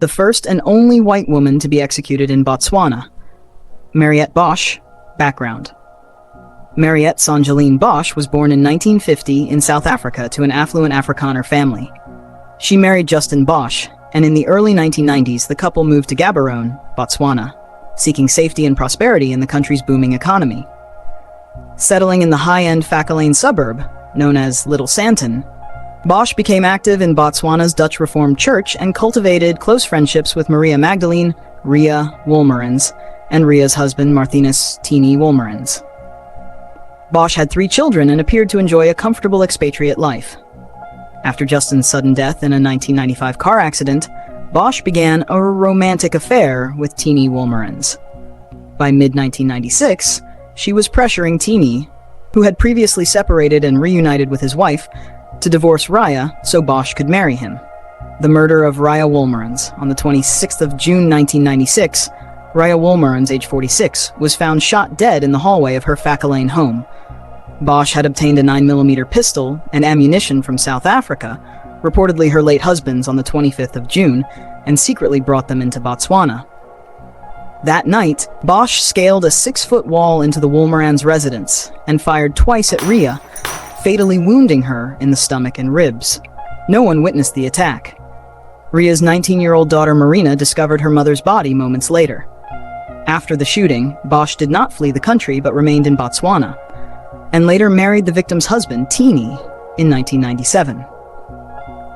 the first and only white woman to be executed in Botswana. Mariette Bosch, background. Mariette Sonjaleen Bosch was born in 1950 in South Africa to an affluent Afrikaner family. She married Justin Bosch, and in the early 1990s the couple moved to Gaborone, Botswana, seeking safety and prosperity in the country's booming economy. Settling in the high-end Phakalane suburb, known as Little Sandton, Bosch became active in Botswana's Dutch Reformed Church and cultivated close friendships with Maria Magdalene, Ria Wolmarans, and Ria's husband Marthinus, Tienie Wolmarans. Bosch had 3 children and appeared to enjoy a comfortable expatriate life. After Justin's sudden death in a 1995 car accident, Bosch began a romantic affair with Tienie Wolmarans. By mid-1996, she was pressuring Tienie, who had previously separated and reunited with his wife, to divorce Ria so Bosch could marry him. The murder of Ria Wolmarans on the 26th of June 1996, Ria Wolmarans, age 46, was found shot dead in the hallway of her Phakalane home. Bosch had obtained a 9mm pistol and ammunition from South Africa, reportedly her late husband's, on the 25th of June, and secretly brought them into Botswana. That night, Bosch scaled a 6-foot wall into the Wolmarans' residence and fired twice at Ria, fatally wounding her in the stomach and ribs. No one witnessed the attack. Ria's 19-year-old daughter Marina discovered her mother's body moments later. After the shooting, Bosch did not flee the country but remained in Botswana, and later married the victim's husband, Tienie, in 1997.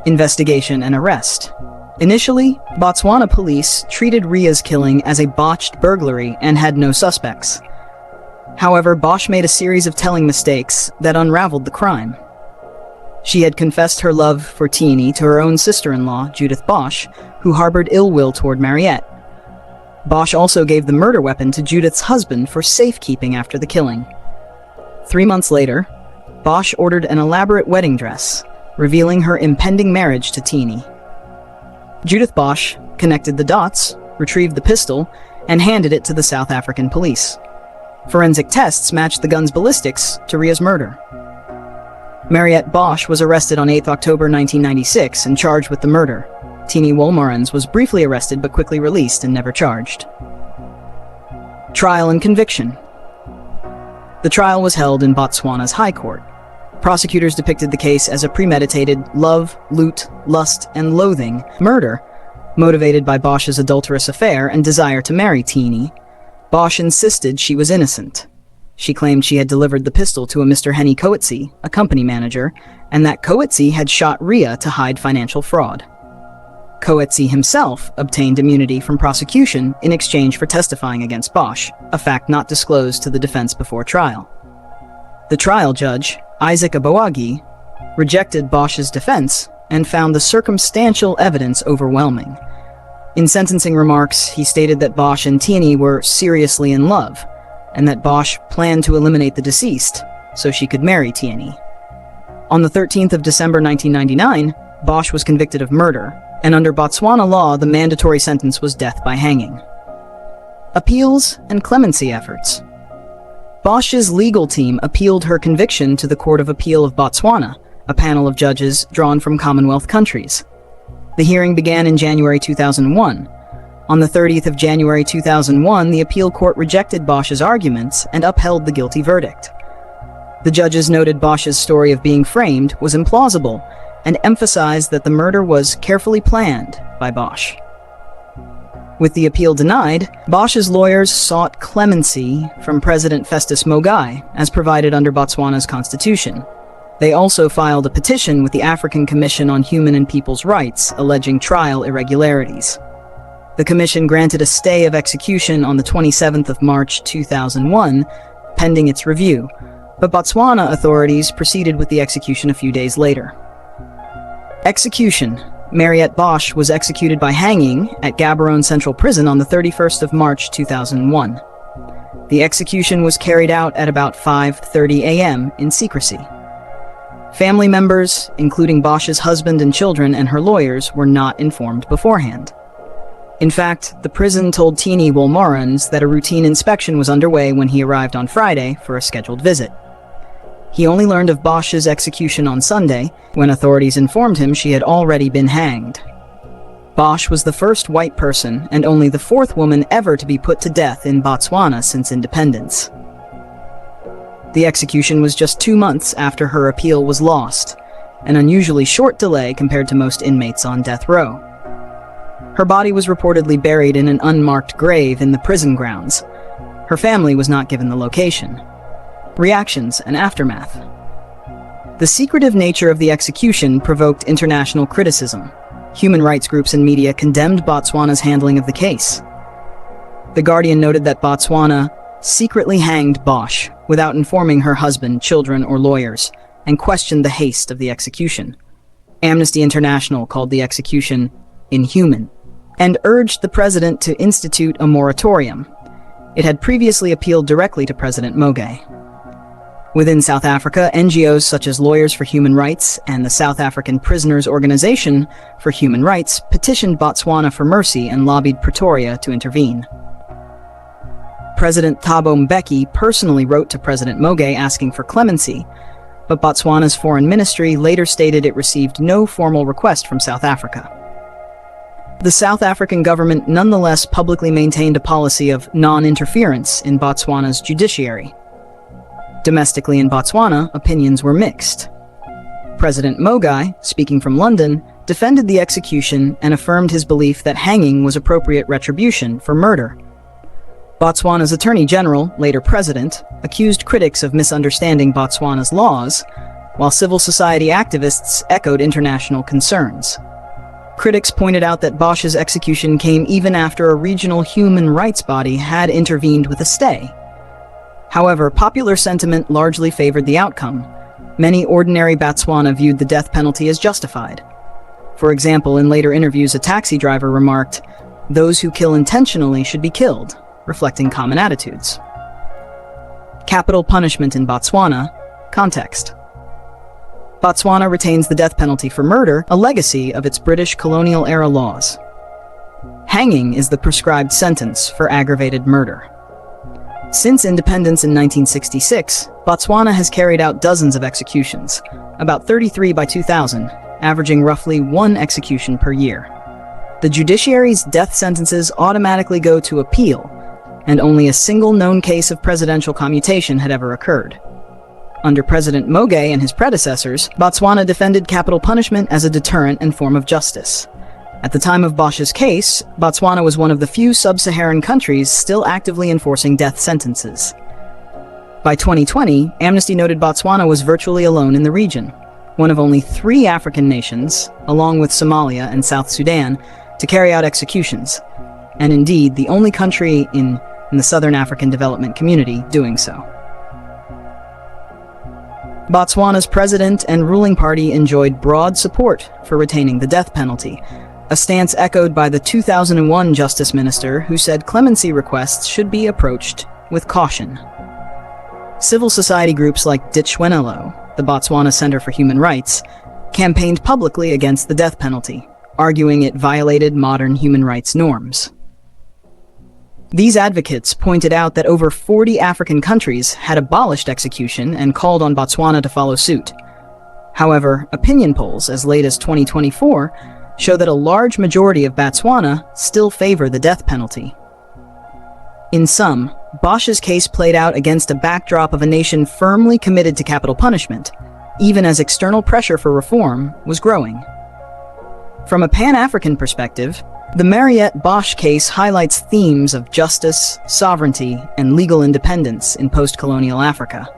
Investigation and arrest. Initially, Botswana police treated Ria's killing as a botched burglary and had no suspects. However, Bosch made a series of telling mistakes that unraveled the crime. She had confessed her love for Tienie to her own sister-in-law, Judith Bosch, who harbored ill will toward Mariette. Bosch also gave the murder weapon to Judith's husband for safekeeping after the killing. 3 months later, Bosch ordered an elaborate wedding dress, revealing her impending marriage to Tienie. Judith Bosch connected the dots, retrieved the pistol, and handed it to the South African police. Forensic tests matched the gun's ballistics to Ria's murder. Mariette Bosch was arrested on 8 October 1996 and charged with the murder. Tienie Wolmarans was briefly arrested but quickly released and never charged. Trial and conviction. The trial was held in Botswana's High Court. Prosecutors depicted the case as a premeditated love, loot, lust, and loathing murder, motivated by Bosch's adulterous affair and desire to marry Tienie. Bosch insisted she was innocent. She claimed she had delivered the pistol to a Mr. Henny Coetzee, a company manager, and that Coetzee had shot Ria to hide financial fraud. Coetzee himself obtained immunity from prosecution in exchange for testifying against Bosch, a fact not disclosed to the defense before trial. The trial judge, Isaac Aboagi, rejected Bosch's defense and found the circumstantial evidence overwhelming. In sentencing remarks, he stated that Bosch and Tienie were seriously in love, and that Bosch planned to eliminate the deceased so she could marry Tienie. On the 13th of December 1999, Bosch was convicted of murder, and under Botswana law, the mandatory sentence was death by hanging. Appeals and clemency efforts. Bosch's legal team appealed her conviction to the Court of Appeal of Botswana, a panel of judges drawn from Commonwealth countries. The hearing began in January 2001. On the 30th of January 2001, the appeal court rejected Bosch's arguments and upheld the guilty verdict. The judges noted Bosch's story of being framed was implausible and emphasized that the murder was carefully planned by Bosch. With the appeal denied, Bosch's lawyers sought clemency from President Festus Mogae, as provided under Botswana's constitution. They also filed a petition with the African Commission on Human and People's Rights, alleging trial irregularities. The commission granted a stay of execution on the 27th of March 2001, pending its review, but Botswana authorities proceeded with the execution a few days later. Execution. Mariette Bosch was executed by hanging at Gaborone Central Prison on the 31st of March 2001. The execution was carried out at about 5:30 a.m. in secrecy. Family members, including Bosch's husband and children and her lawyers, were not informed beforehand. In fact, the prison told Tienie Wolmarans that a routine inspection was underway when he arrived on Friday for a scheduled visit. He only learned of Bosch's execution on Sunday, when authorities informed him she had already been hanged. Bosch was the first white person and only the fourth woman ever to be put to death in Botswana since independence. The execution was just 2 months after her appeal was lost, an unusually short delay compared to most inmates on death row. Her body was reportedly buried in an unmarked grave in the prison grounds. Her family was not given the location. Reactions and aftermath. The secretive nature of the execution provoked international criticism. Human rights groups and media condemned Botswana's handling of the case. The Guardian noted that Botswana secretly hanged Bosch without informing her husband, children, or lawyers, and questioned the haste of the execution. Amnesty International called the execution inhuman and urged the president to institute a moratorium. It had previously appealed directly to President Mogae. Within South Africa, NGOs such as Lawyers for Human Rights and the South African Prisoners Organization for Human Rights petitioned Botswana for mercy and lobbied Pretoria to intervene. President Thabo Mbeki personally wrote to President Mogae asking for clemency, but Botswana's foreign ministry later stated it received no formal request from South Africa. The South African government nonetheless publicly maintained a policy of non-interference in Botswana's judiciary. Domestically in Botswana, opinions were mixed. President Mogae, speaking from London, defended the execution and affirmed his belief that hanging was appropriate retribution for murder. Botswana's Attorney General, later President, accused critics of misunderstanding Botswana's laws, while civil society activists echoed international concerns. Critics pointed out that Bosch's execution came even after a regional human rights body had intervened with a stay. However, popular sentiment largely favored the outcome. Many ordinary Botswana viewed the death penalty as justified. For example, in later interviews, a taxi driver remarked, "Those who kill intentionally should be killed," reflecting common attitudes. Capital punishment in Botswana. Context. Botswana retains the death penalty for murder, a legacy of its British colonial-era laws. Hanging is the prescribed sentence for aggravated murder. Since independence in 1966, Botswana has carried out dozens of executions, about 33 by 2000, averaging roughly 1 execution per year. The judiciary's death sentences automatically go to appeal, and only a single known case of presidential commutation had ever occurred. Under President Mogae and his predecessors, Botswana defended capital punishment as a deterrent and form of justice. At the time of Bosch's case, Botswana was one of the few sub-Saharan countries still actively enforcing death sentences. By 2020, Amnesty noted Botswana was virtually alone in the region, one of only 3 African nations, along with Somalia and South Sudan, to carry out executions, and indeed the only country in the Southern African Development Community doing so. Botswana's president and ruling party enjoyed broad support for retaining the death penalty, a stance echoed by the 2001 Justice Minister who said clemency requests should be approached with caution. Civil society groups like Ditshwenelo, the Botswana Center for Human Rights, campaigned publicly against the death penalty, arguing it violated modern human rights norms. These advocates pointed out that over 40 African countries had abolished execution and called on Botswana to follow suit. However, opinion polls as late as 2024 show that a large majority of Botswana still favor the death penalty. In sum, Bosch's case played out against a backdrop of a nation firmly committed to capital punishment, even as external pressure for reform was growing. From a Pan-African perspective, the Mariette Bosch case highlights themes of justice, sovereignty, and legal independence in post-colonial Africa.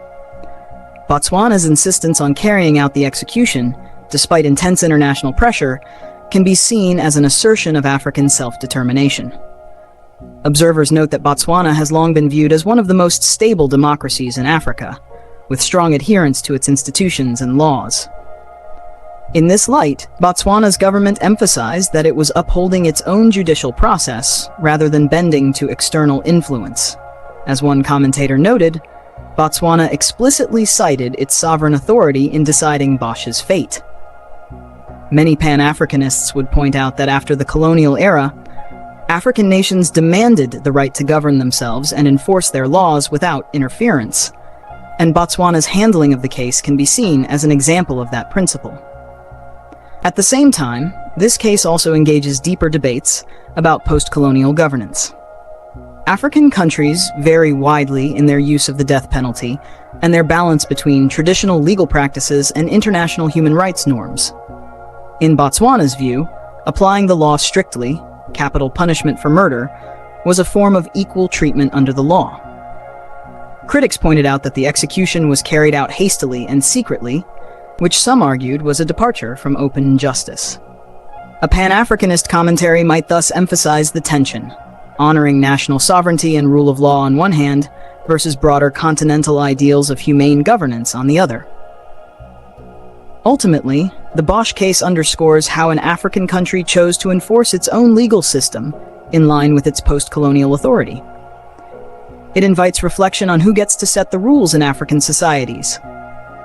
Botswana's insistence on carrying out the execution, despite intense international pressure, can be seen as an assertion of African self-determination. Observers note that Botswana has long been viewed as one of the most stable democracies in Africa, with strong adherence to its institutions and laws. In this light, Botswana's government emphasized that it was upholding its own judicial process rather than bending to external influence. As one commentator noted, Botswana explicitly cited its sovereign authority in deciding Bosch's fate. Many Pan-Africanists would point out that after the colonial era, African nations demanded the right to govern themselves and enforce their laws without interference, and Botswana's handling of the case can be seen as an example of that principle. At the same time, this case also engages deeper debates about post-colonial governance. African countries vary widely in their use of the death penalty and their balance between traditional legal practices and international human rights norms. In Botswana's view, applying the law strictly, capital punishment for murder, was a form of equal treatment under the law. Critics pointed out that the execution was carried out hastily and secretly, which some argued was a departure from open justice. A Pan-Africanist commentary might thus emphasize the tension, honoring national sovereignty and rule of law on one hand, versus broader continental ideals of humane governance on the other. Ultimately, the Bosch case underscores how an African country chose to enforce its own legal system in line with its post-colonial authority. It invites reflection on who gets to set the rules in African societies,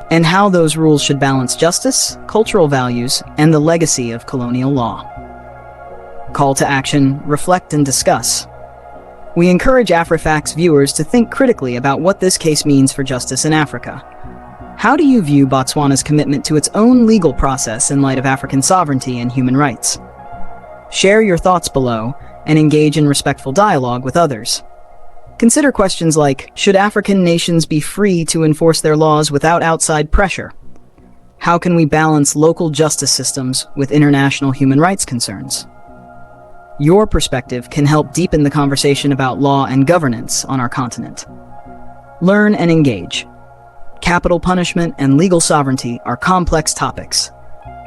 and how those rules should balance justice, cultural values, and the legacy of colonial law. Call to action: reflect and discuss. We encourage AfriFacts viewers to think critically about what this case means for justice in Africa. How do you view Botswana's commitment to its own legal process in light of African sovereignty and human rights? Share your thoughts below and engage in respectful dialogue with others. Consider questions like, should African nations be free to enforce their laws without outside pressure? How can we balance local justice systems with international human rights concerns? Your perspective can help deepen the conversation about law and governance on our continent. Learn and engage. Capital punishment and legal sovereignty are complex topics.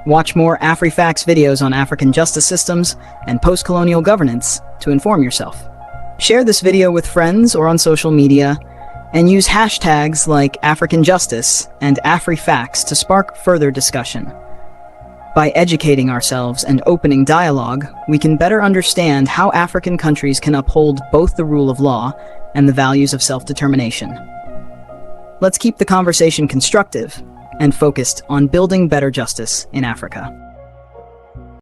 Watch more AfriFacts videos on African justice systems and post-colonial governance to inform yourself. Share this video with friends or on social media, and use hashtags like African Justice and AfriFacts to spark further discussion. By educating ourselves and opening dialogue, we can better understand how African countries can uphold both the rule of law and the values of self-determination. Let's keep the conversation constructive and focused on building better justice in Africa.